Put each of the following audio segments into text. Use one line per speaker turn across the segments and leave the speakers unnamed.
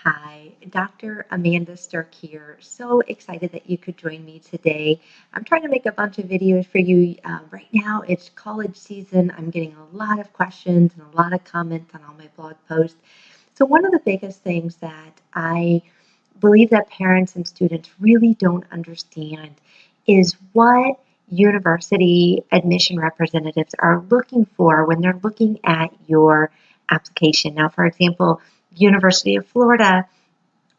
Hi, Dr. Amanda Stirk here. So excited that you could join me today. I'm trying to make a bunch of videos for you. Right now, it's college season. I'm getting a lot of questions and a lot of comments on all my blog posts. So one of the biggest things that I believe that parents and students really don't understand is what university admission representatives are looking for when they're looking at your application. Now, for example, University of Florida,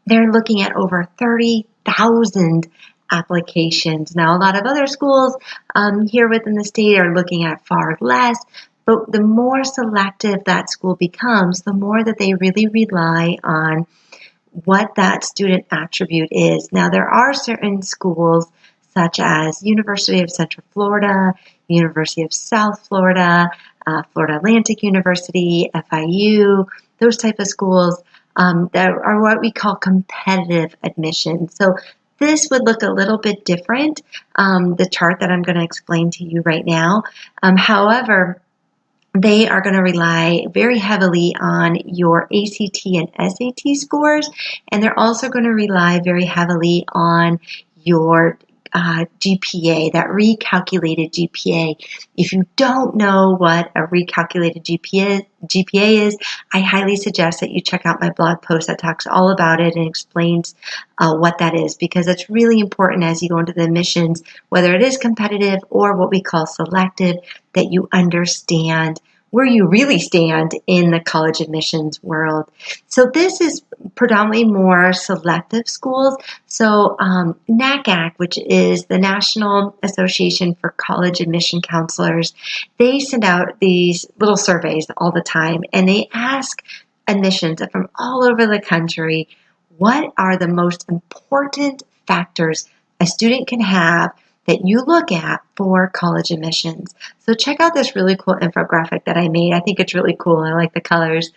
they're looking at over 30,000 applications. Now, a lot of other schools here within the state are looking at far less, but the more selective that school becomes, the more that they really rely on what that student attribute is. Now, there are certain schools such as University of Central Florida, University of South Florida, Florida Atlantic University, FIU, those type of schools that are what we call competitive admission. So this would look a little bit different, the chart that I'm going to explain to you right now. However, they are going to rely very heavily on your ACT and SAT scores, and they're also going to rely very heavily on your GPA, that recalculated GPA. If you don't know what a recalculated GPA is, I highly suggest that you check out my blog post that talks all about it and explains what that is, because it's really important as you go into the admissions, whether it is competitive or what we call selective, that you understand where you really stand in the college admissions world. So this is predominantly more selective schools. So NACAC, which is the National Association for College Admission Counselors, they send out these little surveys all the time, and they ask admissions from all over the country, what are the most important factors a student can have that you look at for college admissions. So check out this really cool infographic that I made. I think it's really cool. I like the colors.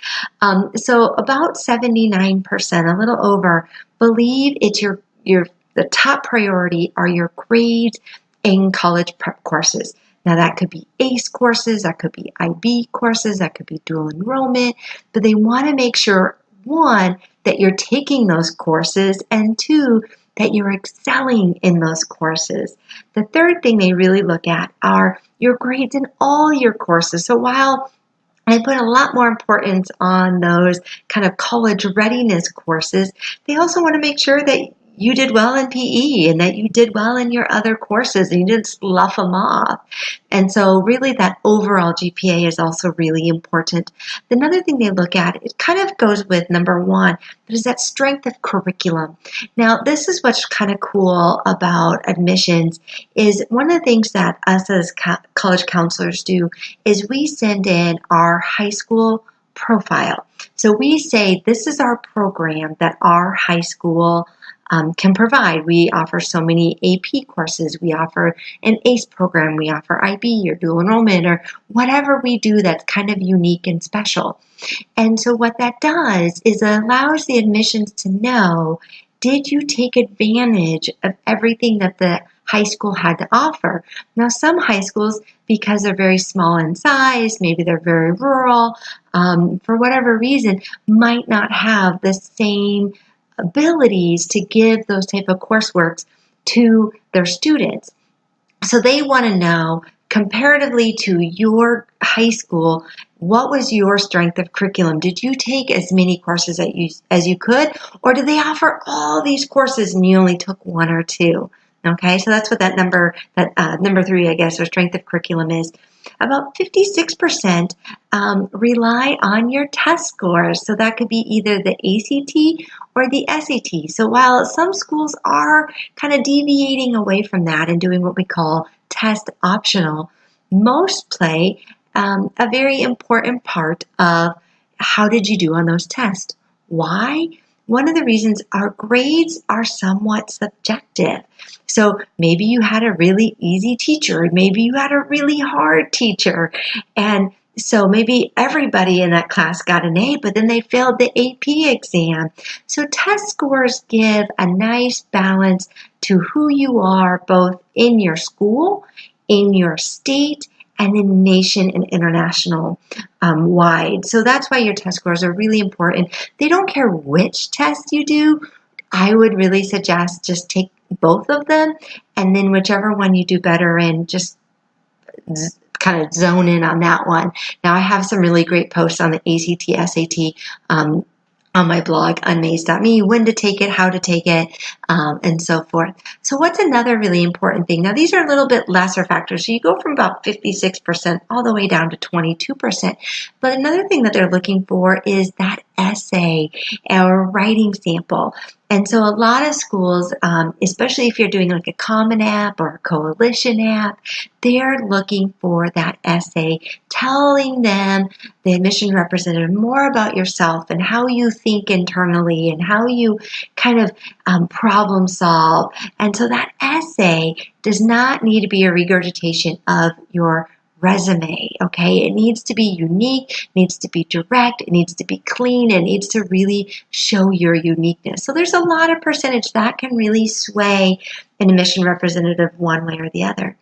So about 79%, a little over, believe it's the top priority are your grades in college prep courses. Now that could be ACE courses, that could be IB courses, that could be dual enrollment, but they want to make sure, one, that you're taking those courses, and two, that you're excelling in those courses. The third thing they really look at are your grades in all your courses. So while I put a lot more importance on those kind of college readiness courses, they also want to make sure that you did well in PE and that you did well in your other courses and you didn't slough them off. And so really that overall GPA is also really important. Another thing they look at, it kind of goes with number one, but is that strength of curriculum. Now, this is what's kind of cool about admissions is one of the things that us as college counselors do is we send in our high school profile. So we say this is our program that our high school can provide. We offer so many AP courses. We offer an ACE program. We offer IB or dual enrollment or whatever we do that's kind of unique and special. And so what that does is it allows the admissions to know, did you take advantage of everything that the high school had to offer? Now, some high schools, because they're very small in size, maybe they're very rural, for whatever reason, might not have the same abilities to give those type of courseworks to their students. So they want to know, comparatively to your high school, what was your strength of curriculum? Did you take as many courses as you could, or did they offer all these courses and you only took one or two? Okay, so that's what that number three, I guess, or strength of curriculum is. About 56% rely on your test scores. So that could be either the ACT or the SAT. So while some schools are kind of deviating away from that and doing what we call test optional, most play a very important part of how did you do on those tests. Why? One of the reasons our grades are somewhat subjective. So maybe you had a really easy teacher, maybe you had a really hard teacher, and so maybe everybody in that class got an A, but then they failed the AP exam. So test scores give a nice balance to who you are, both in your school, in your state, and then nation and international wide. So that's why your test scores are really important. They don't care which test you do. I would really suggest just take both of them, and then whichever one you do better in, just kind of zone in on that one. Now, I have some really great posts on the ACT, SAT on my blog, unmaze.me, when to take it, how to take it, and so forth. So what's another really important thing? Now, these are a little bit lesser factors. So you go from about 56% all the way down to 22%. But another thing that they're looking for is that essay or writing sample. And so a lot of schools, especially if you're doing like a Common App or a Coalition app, they're looking for that essay telling them, the admission representative, more about yourself and how you think internally and how you kind of problem solve. And so that essay does not need to be a regurgitation of your resume, okay? It needs to be unique, it needs to be direct, it needs to be clean, it needs to really show your uniqueness. So there's a lot of percentage that can really sway an admission representative one way or the other.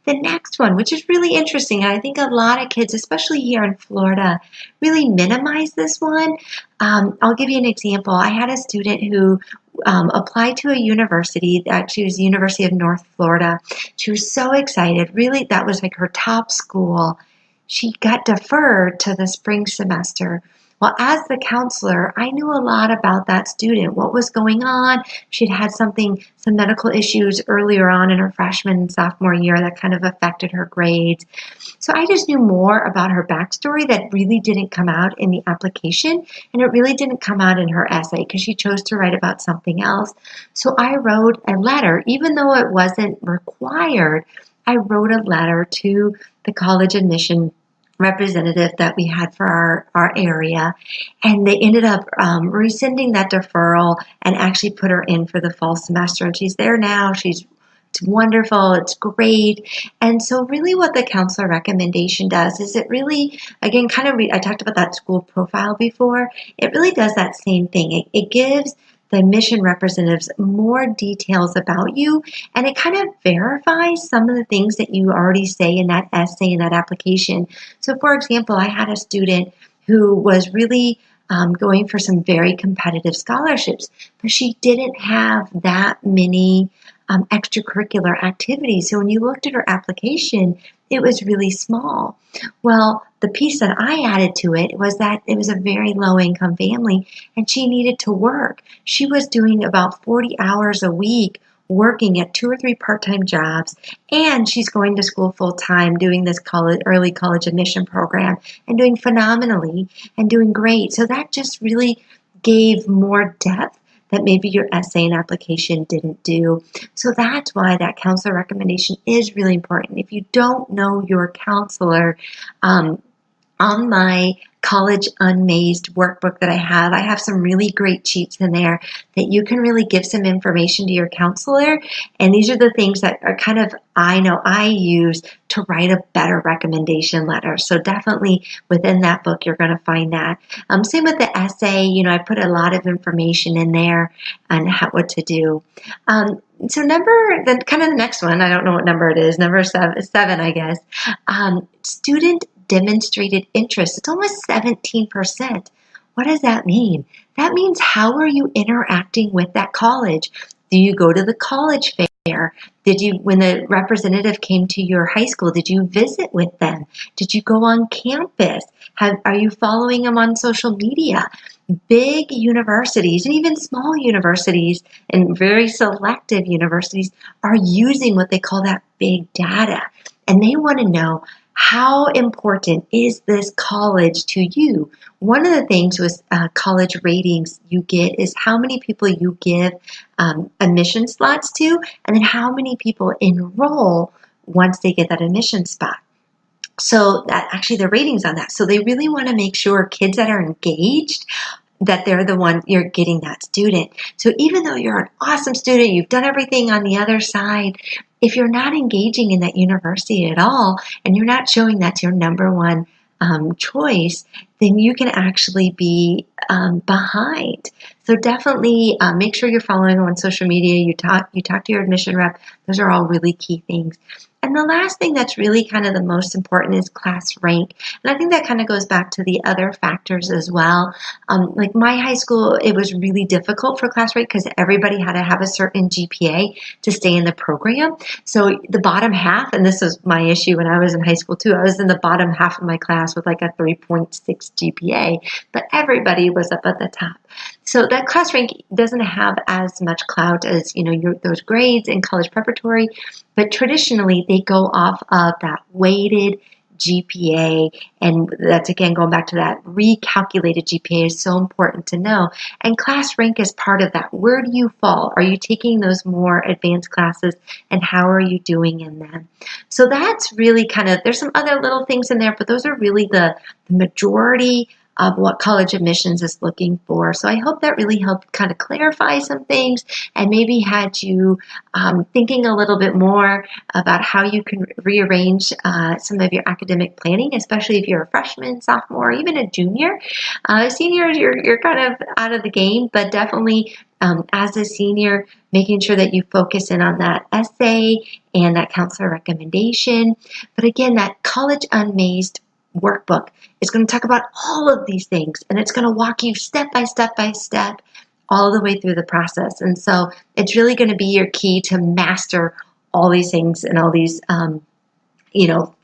The next one, which is really interesting, and I think a lot of kids, especially here in Florida, really minimize this one. I'll give you an example. I had a student who applied to a university, she was the University of North Florida. She was so excited. Really, that was like her top school. She got deferred to the spring semester. Well, as the counselor, I knew a lot about that student, what was going on. She'd had some medical issues earlier on in her freshman and sophomore year that kind of affected her grades. So I just knew more about her backstory that really didn't come out in the application, and it really didn't come out in her essay because she chose to write about something else. So I wrote a letter, even though it wasn't required. I wrote a letter to the college admission representative that we had for our area, and they ended up rescinding that deferral and actually put her in for the fall semester, and she's there now. It's wonderful, it's great. And so really what the counselor recommendation does is it really, again, I talked about that school profile before, it really does that same thing. It gives the admission representatives more details about you, and it kind of verifies some of the things that you already say in that essay, in that application. So for example, I had a student who was really going for some very competitive scholarships, but she didn't have that many extracurricular activities. So when you looked at her application, it was really small. Well, the piece that I added to it was that it was a very low income family and she needed to work. She was doing about 40 hours a week working at 2 or 3 part-time jobs, and she's going to school full-time doing this early college admission program and doing phenomenally and doing great. So that just really gave more depth that maybe your essay and application didn't do. So that's why that counselor recommendation is really important. If you don't know your counselor, on my College Unmazed workbook that I have some really great cheats in there that you can really give some information to your counselor. And these are the things that are kind of, I know I use to write a better recommendation letter. So definitely within that book, you're going to find that. Same with the essay, I put a lot of information in there on what to do. So the next one, I don't know what number it is, number seven, I guess. Student demonstrated interest. It's almost 17%. What does that mean? That means how are you interacting with that college? Do you go to the college fair? When the representative came to your high school, did you visit with them? Did you go on campus? Are you following them on social media? Big universities and even small universities and very selective universities are using what they call that big data. And they want to know, how important is this college to you? One of the things with college ratings you get is how many people you give admission slots to, and then how many people enroll once they get that admission spot. So that actually the ratings on that. So they really want to make sure kids that are engaged, that they're the one you're getting that student. So even though you're an awesome student, you've done everything on the other side, if you're not engaging in that university at all, and you're not showing that's your number one choice, then you can actually be behind. So definitely make sure you're following on social media. You talk to your admission rep. Those are all really key things. And the last thing that's really kind of the most important is class rank. And I think that kind of goes back to the other factors as well. Like my high school, it was really difficult for class rank because everybody had to have a certain GPA to stay in the program. So the bottom half, and this was my issue when I was in high school too, I was in the bottom half of my class with like a 3.6 GPA, but everybody was up at the top. So that class rank doesn't have as much clout as, those grades in college preparatory, but traditionally they go off of that weighted GPA, and that's again going back to that recalculated GPA is so important to know. And class rank is part of that. Where do you fall? Are you taking those more advanced classes, and how are you doing in them? So that's really kind of, there's some other little things in there, but those are really the majority of what college admissions is looking for. So I hope that really helped kind of clarify some things and maybe had you thinking a little bit more about how you can rearrange some of your academic planning, especially if you're a freshman, sophomore, or even a junior. Senior, you're kind of out of the game, but definitely as a senior, making sure that you focus in on that essay and that counselor recommendation. But again, that College Unmazed workbook is going to talk about all of these things, and it's going to walk you step by step by step all the way through the process. And so it's really going to be your key to master all these things and all these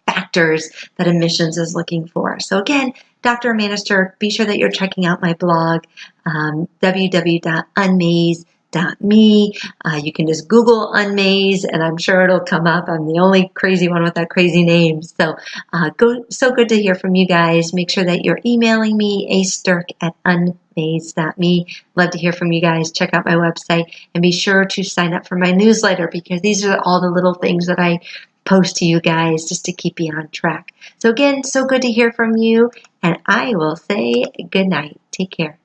factors that admissions is looking for. So again, Dr. Amanda Stirk, be sure that you're checking out my blog, www.unmaze.me. You can just Google Unmaze and I'm sure it'll come up. I'm the only crazy one with that crazy name. So so good to hear from you guys. Make sure that you're emailing me, astirk@unmaze.me. Love to hear from you guys. Check out my website and be sure to sign up for my newsletter because these are all the little things that I post to you guys just to keep you on track. So again, so good to hear from you, and I will say good night. Take care.